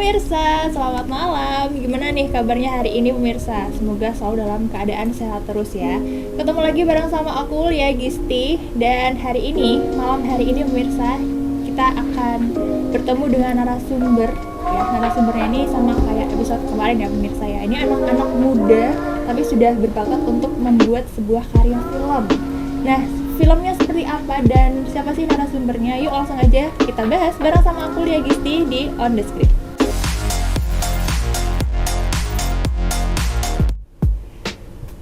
pemirsa, selamat malam. Gimana nih kabarnya hari ini pemirsa? Semoga selalu dalam keadaan sehat terus ya. Ketemu lagi bareng sama aku Lia Gisti. Dan malam hari ini pemirsa, kita akan bertemu dengan narasumber. Ya, narasumbernya ini sama kayak episode kemarin ya pemirsa ya. Ini anak-anak muda tapi sudah berbakat untuk membuat sebuah karya film. Nah, filmnya seperti apa dan siapa sih narasumbernya? Yuk langsung aja kita bahas bareng sama aku Lia Gisti di On The Script.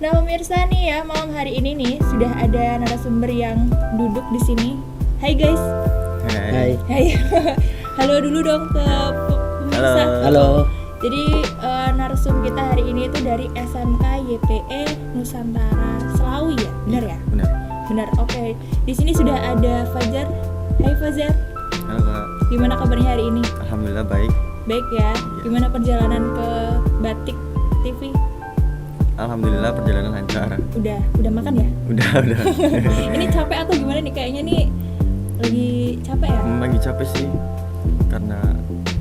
Nah pemirsa nih ya, malam hari ini nih sudah ada narasumber yang duduk di sini. Hai guys. Hai. Halo dulu dong ke pemirsa. Halo. Jadi narsum kita hari ini itu dari SMK YPE Nusantara Selawi ya, benar ya? Benar. Oke. Di sini sudah ada Fajar. Hai Fajar. Halo Kak. Gimana kabarnya hari ini? Alhamdulillah baik. Baik ya. Gimana perjalanan ke Batik TV? Alhamdulillah perjalanan lancar. Udah makan ya? Udah. Ini capek atau gimana nih? Kayaknya nih lagi capek ya? Lagi capek sih karena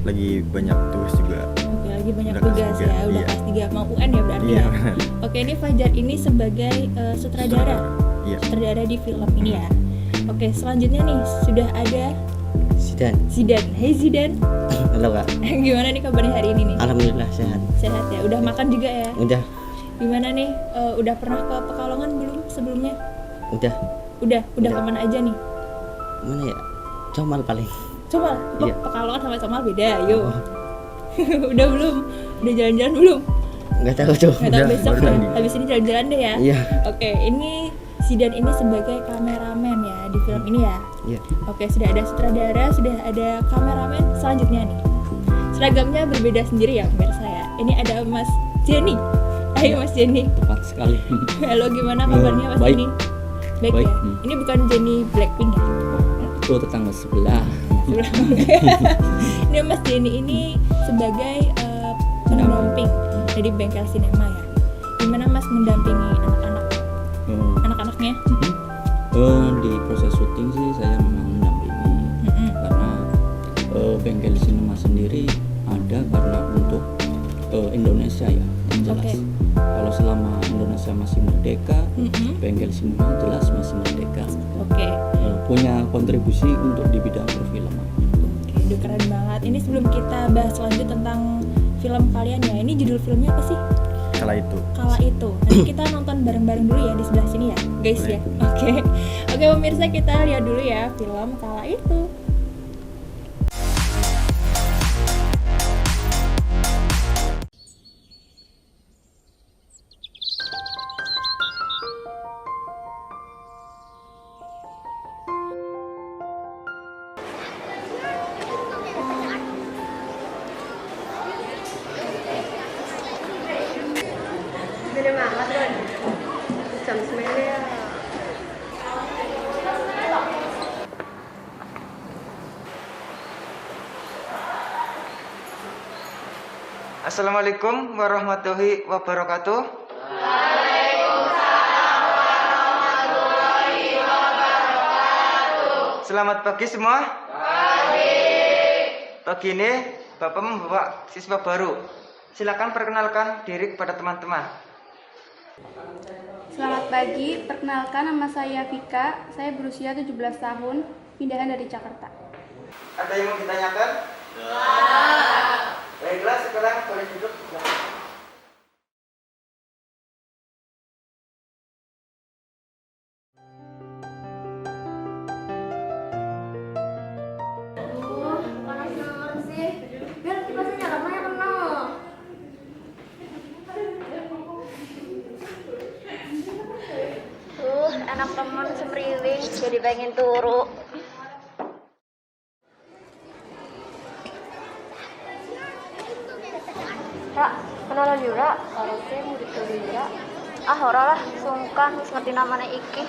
lagi banyak tugas juga. Oke, lagi banyak Udah tugas kelas ya. tiga, Udah iya. kelas 3 mau UN ya berarti Iya, ya? benar. Oke, ini Fajar ini sebagai sutradara. Iya. Sutradara di film ini ya. Oke, selanjutnya nih sudah ada Zidan. Hai Zidan. Halo Kak. Gimana nih kabarnya hari ini nih? Alhamdulillah sehat. Sehat ya. Udah makan juga ya? Udah. Gimana nih? Udah pernah ke Pekalongan belum sebelumnya? Udah. Udah Udah. kemana aja nih? Mana ya? Comal paling. Coba, Iya. Pekalongan sama Comal beda, yuk. Udah belum? Udah jalan-jalan belum? Enggak tahu tuh. Nggak tahu Udah, besok baru ya. tadi. Habis ini jalan-jalan deh ya. Iya. Oke, ini Zidan ini sebagai kameramen ya di film ini ya. Iya. Oke, sudah ada sutradara, sudah ada kameramen. Selanjutnya nih, seragamnya berbeda sendiri ya pemirsa ya. Ini ada Mas Jenny. Hai Mas Jenny. Tepat sekali. Halo, gimana kabarnya Mas Baik. Jenny? Baik Baik. ya. Ini bukan Jenny Blackpink ya. Itu tetangga sebelah. Ini Mas Jenny ini sebagai pendamping dari bengkel sinema ya. Gimana Mas mendampingi anak-anaknya? Di proses syuting sih saya memang mendampingi karena bengkel sinema sendiri ada karena untuk Indonesia ya, yang jelas. Oke. Kalau selama Indonesia masih merdeka, bengkel sinema jelas masih merdeka. Oke. Punya kontribusi untuk di bidang perfilman. Oke, udah keren banget. Ini sebelum kita bahas lanjut tentang film kalian ya, ini judul filmnya apa sih? Kala itu. Kala Itu. Nanti kita nonton bareng-bareng dulu ya di sebelah sini ya, guys ya. Oke. Oke pemirsa, kita lihat dulu ya film Kala Itu. Assalamualaikum warahmatullahi wabarakatuh. Selamat pagi semua. Pagi ini Bapak membawa siswa baru. Silakan perkenalkan diri kepada teman-teman. Selamat pagi, perkenalkan nama saya Vika, saya berusia 17 tahun, pindahan dari Jakarta. Ada yang mau ditanyakan? Baiklah, sekarang boleh duduk. Panas banget sih. Biar kipasnya nyala kenal. Enak temen semriwing jadi pengen turu. Ra, kenalan Yura, kalau saya murid ke Yura. Ah, ora lah, sungkan wis ngerti namanya iki.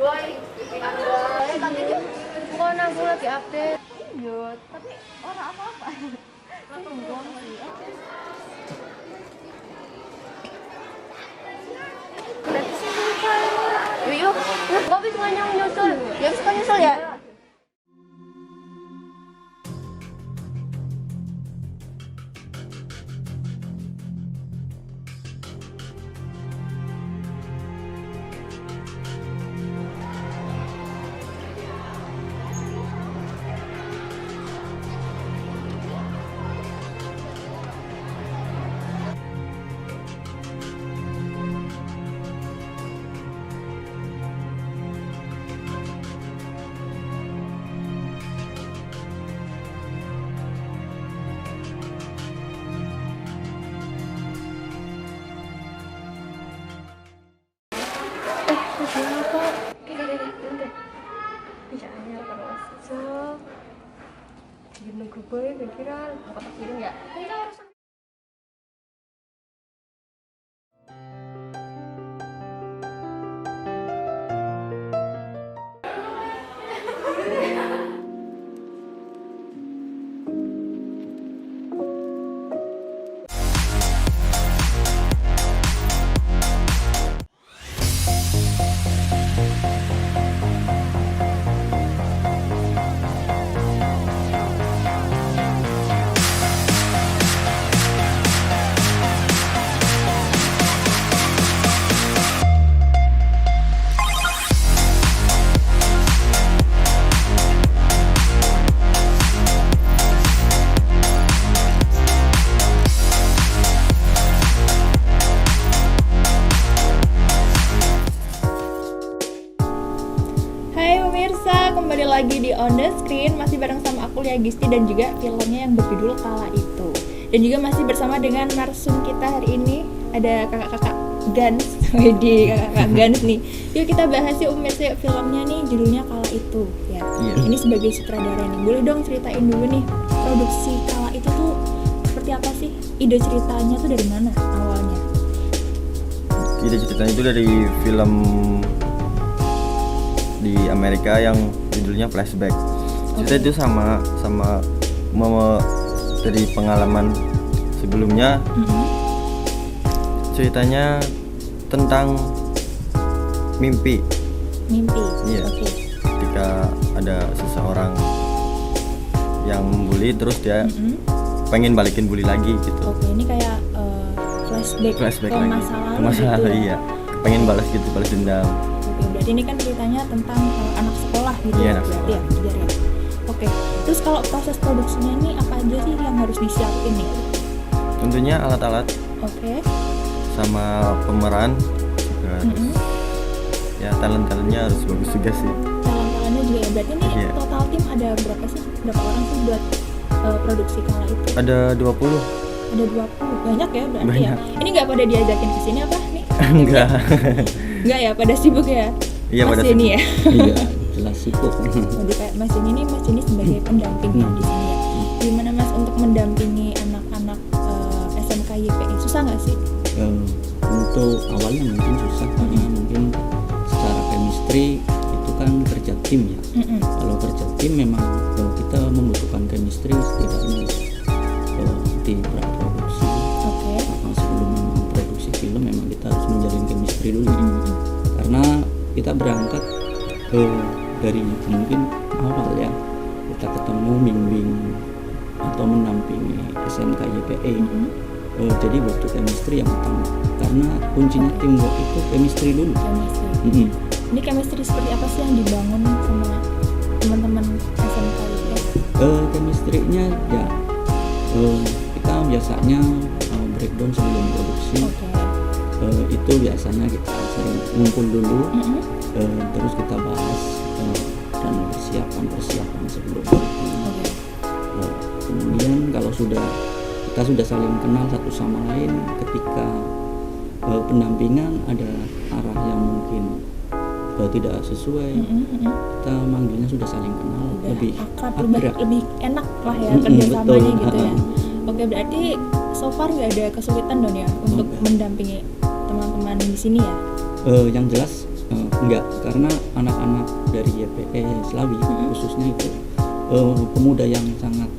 Bukan aku lagi update. Yo, tapi orang apa-apa. Tungguan sih. Yuk, Bobby suka nyusul. Ya suka nyusul ya. Gini gue pikiran, mau kotak piring ya? Hai pemirsa, kembali lagi di On The Screen. Masih bareng sama aku Lia Gisti dan juga filmnya yang berjudul Kala Itu. Dan juga masih bersama dengan narsum kita hari ini. Ada kakak-kakak Gans. Widih, kakak-kakak Gans nih. Yuk kita bahas yuk pemirsa, filmnya nih judulnya Kala Itu ya. Ini sebagai sutradara nih, boleh dong ceritain dulu nih produksi Kala Itu tuh seperti apa sih? Ide ceritanya tuh dari mana awalnya? Ide ceritanya itu dari film di Amerika yang judulnya Flashback. Cerita itu sama dari pengalaman sebelumnya. Ceritanya tentang mimpi. Iya. Oke. Ketika ada seseorang yang membuli terus dia pengen balikin bully lagi gitu. Oke, ini kayak flashback ke lagi. masa lalu gitu ya? Iya. Pengen balas gitu, balas dendam. Oke, berarti ini kan ceritanya tentang anak sekolah gitu Iya, ya, anak berarti ya, biar ya. Oke, terus kalau proses produksinya nih apa aja sih yang harus disiapin nih? Tentunya alat-alat Oke. sama pemeran juga harus, ya talent-talentnya harus bagus juga sih. Talent-talentnya juga ya, berarti nih Iya. total tim ada berapa sih? Berapa orang sih buat produksi Kala Itu? Ada 20. Ada 20, banyak ya berarti ya? Banyak. Ini nggak pada diajakin ke sini apa nih? Enggak. Nggak ya, pada sibuk ya? Iya, pada Mas ini ya? Iya, jelas sibuk. Jadi kayak Mas ini nih, Mas ini sebagai pendampingnya di sini ya. Gimana Mas untuk mendampingi anak-anak SMK YPI? Susah nggak sih? Untuk awalnya mungkin susah karena mungkin secara chemistry itu kan kerja tim ya. Kalau kerja tim memang kita membutuhkan chemistry setidaknya di praproduksi. Oke. Sebelum memang produksi film memang kita harus menjalin chemistry dulu. Karena kita berangkat dari mungkin awal ya, kita ketemu bimbing atau mendampingi SMK YPE. Jadi butuh chemistry yang utama karena kuncinya teamwork itu chemistry dulu. Chemistry. Ini chemistry seperti apa sih yang dibangun nih sama teman-teman SMK YPE? Chemistry-nya ya kita biasanya breakdown sebelum produksi. Itu biasanya kita sering ngumpul dulu, terus kita bahas dan persiapan sebelum syuting. Kemudian kalau kita sudah saling kenal satu sama lain, ketika pendampingan ada arah yang mungkin tidak sesuai, kita manggilnya sudah saling kenal, lebih akrab, lebih enak lah ya kerjasamanya gitu ya. Oke, berarti so far nggak ada kesulitan dong ya untuk mendampingi teman-teman di sini ya? Yang jelas enggak, karena anak-anak dari YPE Slawi khususnya itu pemuda yang sangat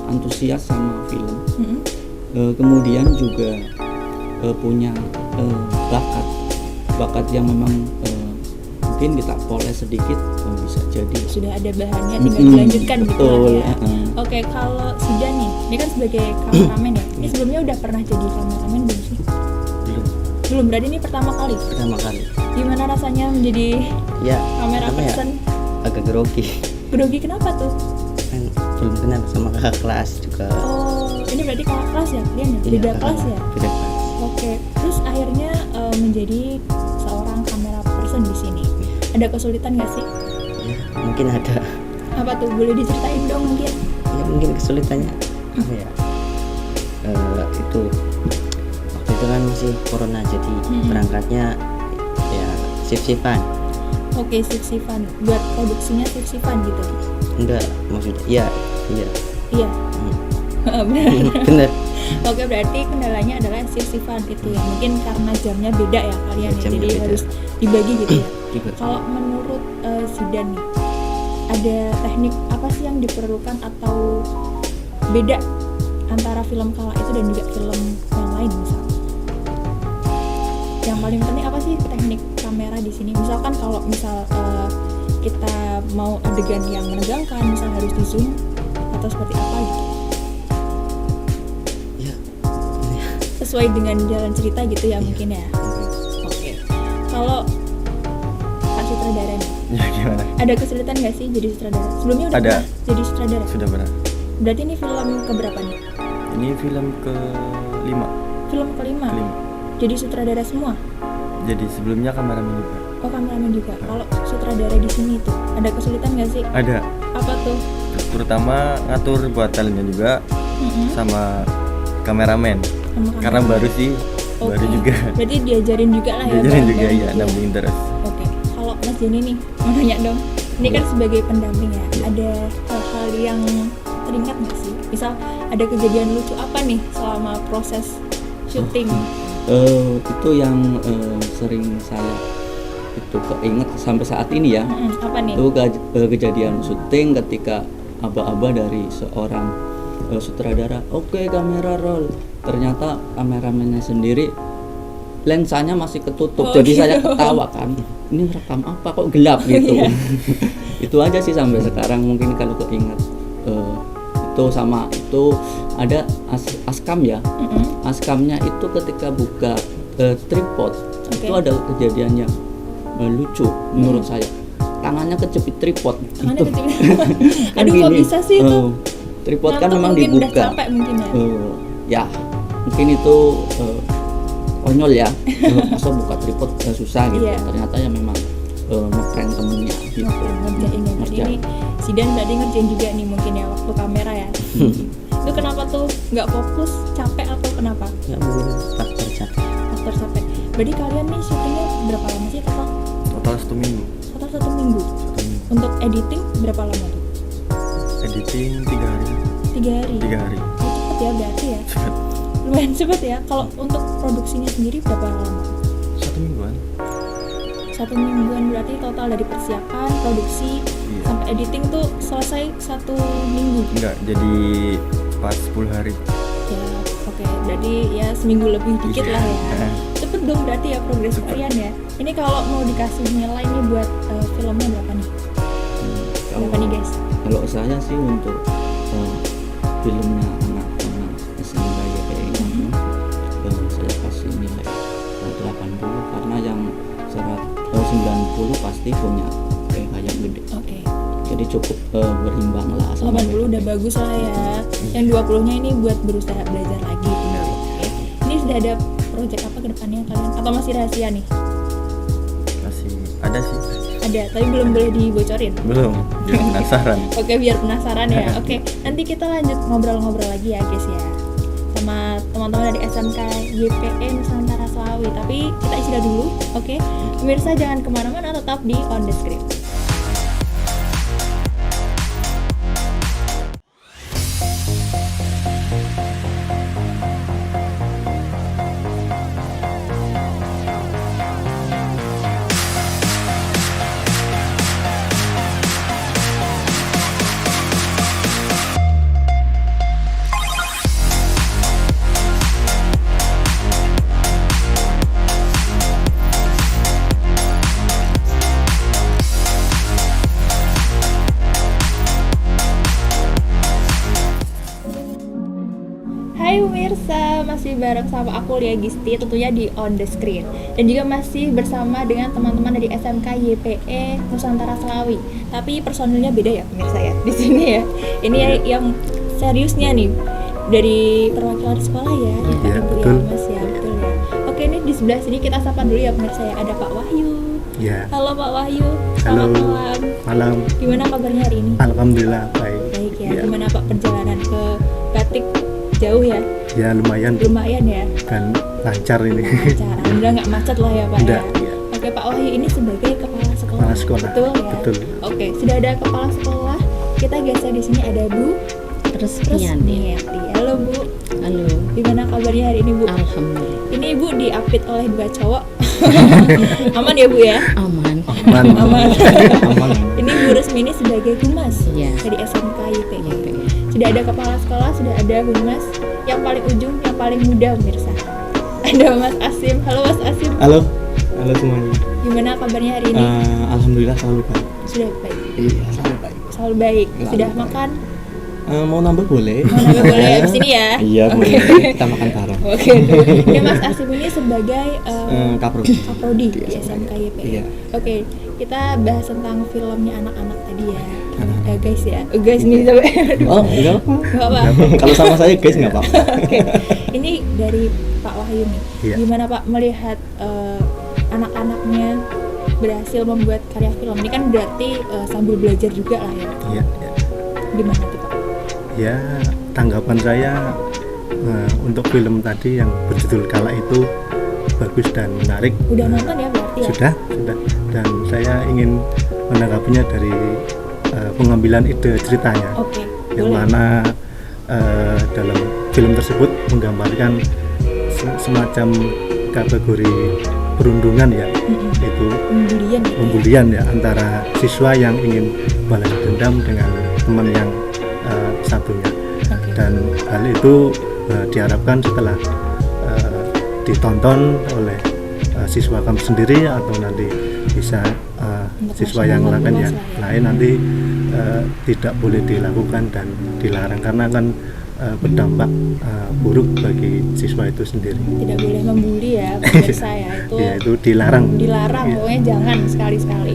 antusias sama film. Kemudian juga punya bakat yang memang mungkin kita poles sedikit bisa jadi. Sudah ada bahannya, tinggal dilanjutkan gitu betul, ya. Oke, kalau Sidan nih, ini kan sebagai kameramen ya. Ini sebelumnya udah pernah jadi kameramen belum sih? Belum, berarti ini pertama kali. Pertama kali. Gimana rasanya menjadi Ya, kamera apa ya, person? agak grogi. Grogi kenapa tuh? Kan belum kenal sama kakak kelas juga. Oh, ini berarti kakak kelas ya kalian ya? Beda Iya, kelas ya? Beda kelas. Oke, terus akhirnya menjadi seorang kamera person di sini. Ada kesulitan nggak sih? Ya, mungkin ada. Apa tuh? Boleh diceritain dong mungkin? Ya, mungkin kesulitannya apa ya? Itu waktu itu kan masih corona, jadi berangkatnya ya shift-shiftan. Oke, shift-shiftan. Buat produksinya shift-shiftan gitu? Enggak, maksudnya iya. Iya. Benar. Bener. Oke, berarti kendalanya adalah shift-shiftan itu ya. Mungkin karena jamnya beda ya kalian ya, Jamnya jadi beda. harus dibagi gitu ya. Dibagi. Kalau menurut Sidan nih, ada teknik apa sih yang diperlukan atau beda antara film kala itu dan juga film yang lain misalnya? Yang paling penting apa sih teknik kamera di sini? Misalkan kalau kita mau adegan yang menegangkan, misal harus di zoom atau seperti apa gitu? Ya. Sesuai dengan jalan cerita gitu ya mungkin ya. Oke. Kalau Pak sutradara nih, Ya gimana? ada kesulitan nggak sih jadi sutradara? Sebelumnya udah Ada. pernah jadi sutradara? Sudah pernah. Berarti ini film keberapa nih? Ini film ke-5. Film kelima. Jadi sutradara semua? Jadi sebelumnya kameramen juga. Oh, kameramen juga. Kalau sutradara di sini tuh ada kesulitan nggak sih? Ada. Apa tuh? Terutama ngatur buat talentnya juga sama kameramen. Sama Karena kameramen. baru sih, Oke. baru juga. Berarti diajarin juga lah ya. Diajarin juga bareng-bareng ya, gitu nambah interest. Oke. Kalau Mas Jenny nih, mau nanya dong. Ini kan sebagai pendamping ya, ada hal-hal yang teringat nggak sih? Misal ada kejadian lucu apa nih selama proses syuting? Itu yang sering saya itu keinget sampai saat ini ya. Apa nih? Itu kejadian syuting ketika aba-aba dari seorang sutradara, oke kamera roll, ternyata kameramennya sendiri lensanya masih ketutup. Oh, Jadi gitu. saya ketawa kan, ini rekam apa kok gelap gitu. Iya. Itu aja sih sampai sekarang mungkin kalau keinget. Itu sama itu ada askam ya. Askamnya itu ketika buka tripod itu ada kejadian yang lucu menurut saya. Tangannya kejepit tripod. Tangannya Gitu. kejepit. Kan Aduh, kok gini, bisa sih itu? tripod kan Ngantuk memang mungkin, udah dibuka. capek mungkin ya. Ya mungkin itu konyol ya. Masa buka tripod susah gitu. Iya. Ternyata ya memang ngeprank temennya gitu. Oke, ngerjain ya. Tadi ini Sidan berarti ngerjain juga nih mungkin ya waktu kamera ya. Itu kenapa tuh nggak fokus, capek atau kenapa? Ya mungkin faktor capek. Faktor capek. Berarti kalian nih syutingnya berapa lama sih total? Total 1 minggu. Total 1 minggu. Untuk editing berapa lama tuh? Editing 3 hari. 3 hari. 3 hari. Oh, cepet ya berarti ya. Cepet. Lumayan cepet ya. Kalau untuk produksinya sendiri berapa lama? 1 mingguan. 1 mingguan berarti total dari persiapan, produksi Iya. sampai editing tuh selesai 1 minggu. Enggak, jadi pas 10 hari. Ya, oke. Berarti ya seminggu lebih dikit Iya. lah ya. Cepet dong berarti ya progres Cepet. kalian ya. Ini kalau mau dikasih nilai nih buat filmnya berapa nih? Berapa nih guys? Kalau saya sih untuk filmnya anak-anak SMK YPE ini saya kasih nilai 80 karena yang 90 pasti punya yang gede. Oke. Jadi cukup berimbang lah sama 80 udah YPE. bagus lah ya. Yang 20-nya ini buat berusaha belajar lagi. Oke. Ini sudah ada project apa ke depannya kalian? Atau masih rahasia nih? Masih ada sih. Ada, tapi belum boleh dibocorin. Belum. Biar penasaran. Oke, biar penasaran ya. Oke, nanti kita lanjut ngobrol-ngobrol lagi ya guys ya, sama teman-teman dari SMK YPE Nusantara Slawi. Tapi kita istirahat dulu, oke? Pemirsa jangan kemana-mana, tetap di On The Script. bareng sama aku Lia Gisti, tentunya di On The Screen. Dan juga masih bersama dengan teman-teman dari SMK YPE Nusantara Selawi. Tapi personilnya beda ya pemirsa ya di sini ya. Ini yang seriusnya nih dari perwakilan sekolah ya. Iya, Ibu betul. ya Mas ya, betul ya. Oke, ini di sebelah sini kita sapa dulu ya pemirsa ya. Ada Pak Wahyu. Ya, Halo Pak Wahyu. halo, Selamat malam. malam. Gimana kabarnya hari ini? Alhamdulillah baik. Baik ya. Ya. Gimana Pak perjalanan ke Batik? Jauh ya? Ya lumayan Lumayan ya. dan lancar ini. Lancar. Alhamdulillah nggak macet lah ya Pak Enggak, ya. ya. Oke Pak Wahyu ini sebagai kepala sekolah. Kepala sekolah. Betul ya. Betul. Oke, sudah ada kepala sekolah. Kita geser di sini ada Bu Resmiati. Halo Bu. Halo. Gimana kabarnya hari ini Bu? Alhamdulillah. Ini Ibu diapit oleh 2 cowok. Aman ya Bu ya? Aman. Aman. Aman. Aman. Ini Bu Resmi ini sebagai humas Iya. dari SMK YPE. YPE. Sudah ada kepala sekolah, sudah ada humas. Yang paling ujung, yang paling muda pemirsa. Ada Mas Asim. Halo Mas Asim. Halo semuanya. Gimana kabarnya hari ini? Alhamdulillah selalu baik. Sudah baik. Iya, selalu baik. Selalu baik. Selalu Sudah baik. makan? Mau nambah boleh? Mau nambah boleh abis ini ya? Iya, Oke. boleh. Kita makan bareng. Oke. Ini Mas Asim ini sebagai Kaprodi. Kaprodi di SMK YPE. Iya. Oke, kita bahas tentang filmnya anak-anak tadi ya. Anak-anak. Guys ya. Guys nih sampai. Oh, enggak apa. Enggak apa. Kalau sama saya guys enggak apa-apa. Oke. Ini dari Pak Wahyu nih. Iya. Gimana Pak melihat anak-anaknya berhasil membuat karya film ini kan berarti sambil belajar juga lah ya. Ya, ya. Gimana tuh Pak? Ya, tanggapan saya untuk film tadi yang berjudul Kala itu bagus dan menarik. Udah nonton ya berarti ya? Sudah. Dan saya ingin menanggapinya dari pengambilan ide ceritanya. Oke. Yang Boleh. mana dalam film tersebut menggambarkan semacam kategori perundungan ya, itu Pembulian gitu ya? pembulian ya antara siswa yang ingin balas dendam dengan teman yang satunya. Oke. Dan hal itu diharapkan setelah ditonton oleh siswa kami sendiri atau nanti bisa Untuk siswa masyarakat yang lain luas ya lah ya. lain nanti tidak boleh dilakukan dan dilarang karena akan berdampak buruk bagi siswa itu sendiri. Tidak boleh membuli ya pemirsa ya, itu Ya, itu dilarang. dilarang, Ya. pokoknya jangan sekali-sekali.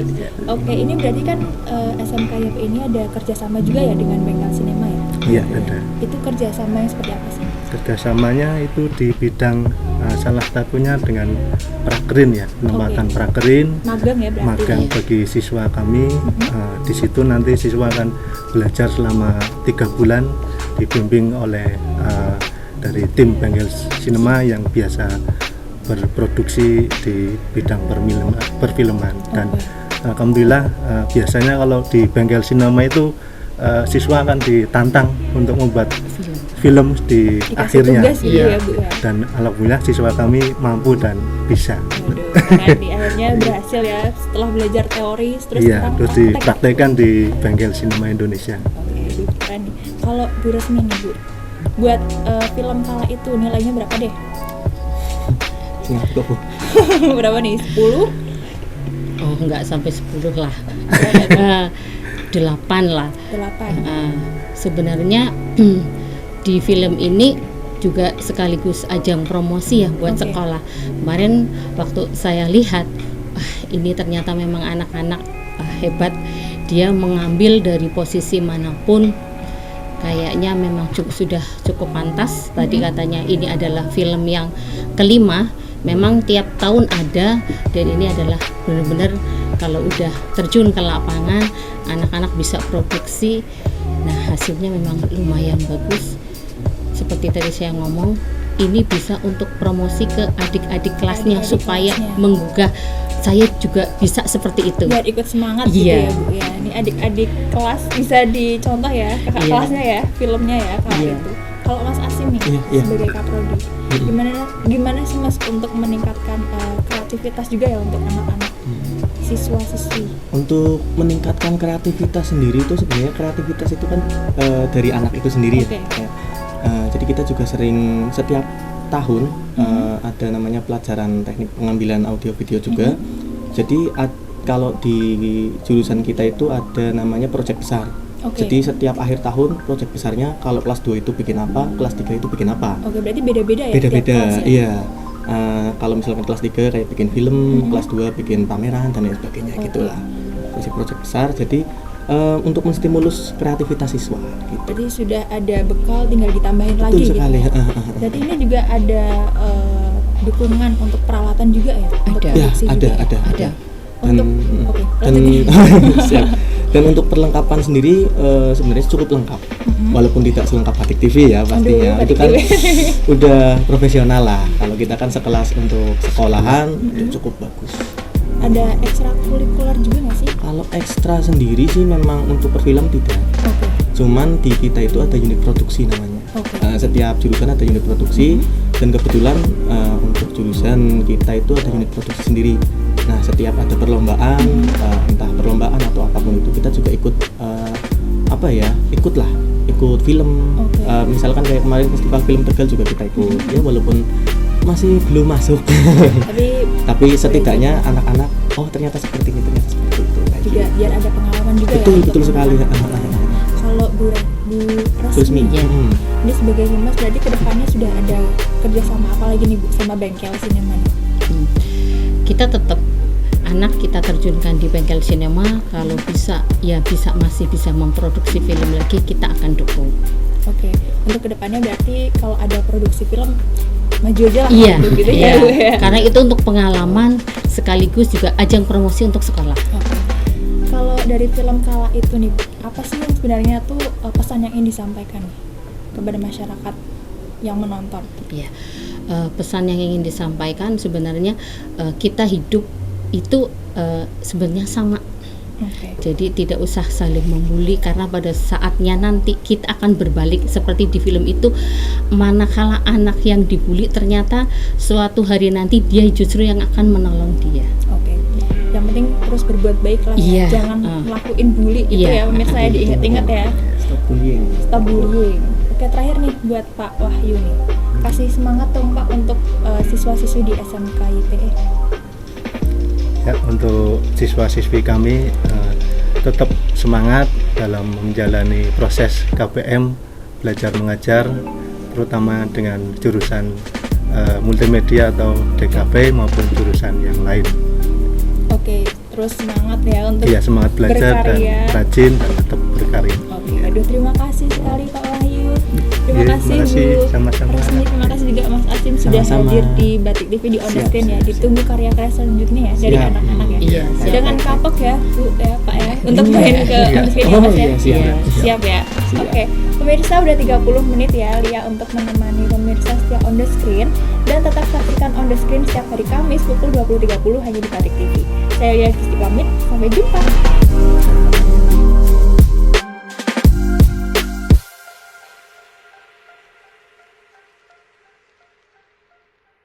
Oke, ini berarti kan SMK YPE ini ada kerjasama juga ya dengan Bengkel Cinema ya? Iya, ada. Itu kerjasama yang seperti apa sih? Kerjasamanya itu di bidang salah satunya dengan prakerin ya, penempatan Oke. prakerin, Magang ya berarti? magang bagi siswa kami. Di situ nanti siswa akan belajar selama 3 bulan dibimbing oleh dari tim Bengkel Cinema yang biasa berproduksi di bidang perfilman. Dan alhamdulillah biasanya kalau di Bengkel Cinema itu siswa akan ditantang untuk membuat film di Dikasih akhirnya. tugas gitu Iya. ya, Bu, ya? Dan alhamdulillah siswa kami mampu dan bisa. Waduh, keren nih, akhirnya berhasil ya setelah belajar teori terus Iya, sekarang terus praktek. dipraktekkan di Bengkel Cinema Indonesia. Oke, keren nih. Kalau Bu Resmi nih Bu, buat film Kala itu nilainya berapa deh? Singapura. Berapa nih? 10? Oh, enggak sampai 10 lah. 8 lah. 8? Sebenarnya di film ini juga sekaligus ajang promosi ya buat Oke. sekolah. Kemarin waktu saya lihat, ini ternyata memang anak-anak hebat. Dia mengambil dari posisi manapun, kayaknya memang sudah cukup pantas. Tadi katanya ini adalah film yang kelima. Memang tiap tahun ada, dan ini adalah benar-benar kalau udah terjun ke lapangan, anak-anak bisa produksi. Nah, hasilnya memang lumayan bagus. Seperti tadi saya ngomong, ini bisa untuk promosi ke adik-adik kelasnya Adik-adik supaya kelasnya. menggugah saya juga bisa seperti itu. Biar ikut semangat gitu Iya. ya Bu ya. Ini adik-adik kelas bisa dicontoh ya, kakak Iya. kelasnya ya, filmnya ya kalau Iya. itu. Kalau Mas Asim nih Iya. sebagai kaprodi, gimana sih Mas untuk meningkatkan kreativitas juga ya untuk anak-anak siswa-siswi? Untuk meningkatkan kreativitas sendiri itu sebenarnya kreativitas itu kan dari anak itu sendiri Oke. ya. Jadi kita juga sering setiap tahun ada namanya pelajaran teknik pengambilan audio video juga. Jadi kalau di jurusan kita itu ada namanya proyek besar. Oke. Jadi setiap akhir tahun proyek besarnya kalau kelas 2 itu bikin apa, kelas 3 itu bikin apa. Oke, berarti beda-beda ya? tiap Beda-beda, kelas ya? iya. Kalau misalkan kelas 3 kayak bikin film, kelas 2 bikin pameran dan lain sebagainya gitulah. Proyek besar. Jadi untuk menstimulus kreativitas siswa gitu. Berarti sudah ada bekal, tinggal ditambahin lagi Betul sekali. gitu. Berarti ini juga ada dukungan untuk peralatan juga ya? Untuk Ada. produksi juga ya? Ada. Untuk oke, dan siap. Dan untuk perlengkapan sendiri sebenarnya cukup lengkap, walaupun tidak selengkap Batik TV ya pastinya. Aduh, Itu kan Batik TV. udah profesional lah. Kalau kita kan sekelas untuk sekolahan itu cukup bagus. Ada ekstrakurikuler juga nggak sih? Kalau ekstra sendiri sih memang untuk perfilm tidak. Oke. Cuman di kita itu ada unit produksi namanya. Oke. Setiap jurusan ada unit produksi dan kebetulan untuk jurusan kita itu ada unit produksi sendiri. Nah, setiap ada perlombaan, entah perlombaan atau apapun itu kita juga ikut ikut film. Oke. Misalkan kayak kemarin festival film Tegal juga kita ikut. Ya walaupun masih belum masuk. Tapi setidaknya anak-anak ternyata seperti itu kayak juga gitu. biar ada pengalaman juga Betul, ya. betul sekali. Kalau Bu Rasmi, Ya. ini sebagai humas berarti kedepannya sudah ada kerjasama apa lagi nih Bu sama bengkel sinema? Kita tetap anak kita terjunkan di bengkel sinema, kalau masih bisa memproduksi film lagi, kita akan dukung. Oke, untuk kedepannya berarti kalau ada produksi film maju aja lah Iya, gitu iya. ya Bu ya. Karena itu untuk pengalaman sekaligus juga ajang promosi untuk sekolah. Oke. Kalau dari film Kala itu nih, apa sih yang sebenarnya tuh pesan yang ingin disampaikan kepada masyarakat yang menonton? Ya, pesan yang ingin disampaikan sebenarnya kita hidup itu sebenarnya sama. Oke. Jadi tidak usah saling membuli, karena pada saatnya nanti kita akan berbalik seperti di film itu. Manakala anak yang dibully ternyata suatu hari nanti dia justru yang akan menolong dia. Oke. Yang penting terus berbuat baik lah Iya, ya. Jangan ngelakuin bully itu Iya. ya pemirsa ya, diingat-ingat ya. Stop bullying. Stop bullying. Oke, terakhir nih buat Pak Wahyu nih. Kasih semangat dong Pak untuk siswa-siswi di SMK IPE. Ya, untuk siswa-siswi kami tetap semangat dalam menjalani proses KPM belajar mengajar, terutama dengan jurusan multimedia atau DKP maupun jurusan yang lain. Oke, terus semangat ya untuk Iya, semangat belajar berkarya. dan rajin dan tetap berkarya. Oke, aduh terima kasih sekali Pak Wahyu. Terima Iya, kasih terima kasih, Bu sama-sama. Rasmi, terima kasih juga Mas Asim sudah Sama-sama. hadir di Batik TV di On The Screen ya. Ditunggu karya-karya selanjutnya ya dari Siap. anak-anak ya. Iya, siap. Jangan kapok ya Bu ya Pak ya untuk main ke On The Screen ya Mas ya. siap. Siap ya. Oke, pemirsa udah 30 menit ya Lia untuk menemani pemirsa setia On The Screen, dan tetap saksikan On The Screen setiap hari Kamis pukul 20.30 hanya di Batik TV. Saya Lia Gisti pamit, sampai jumpa.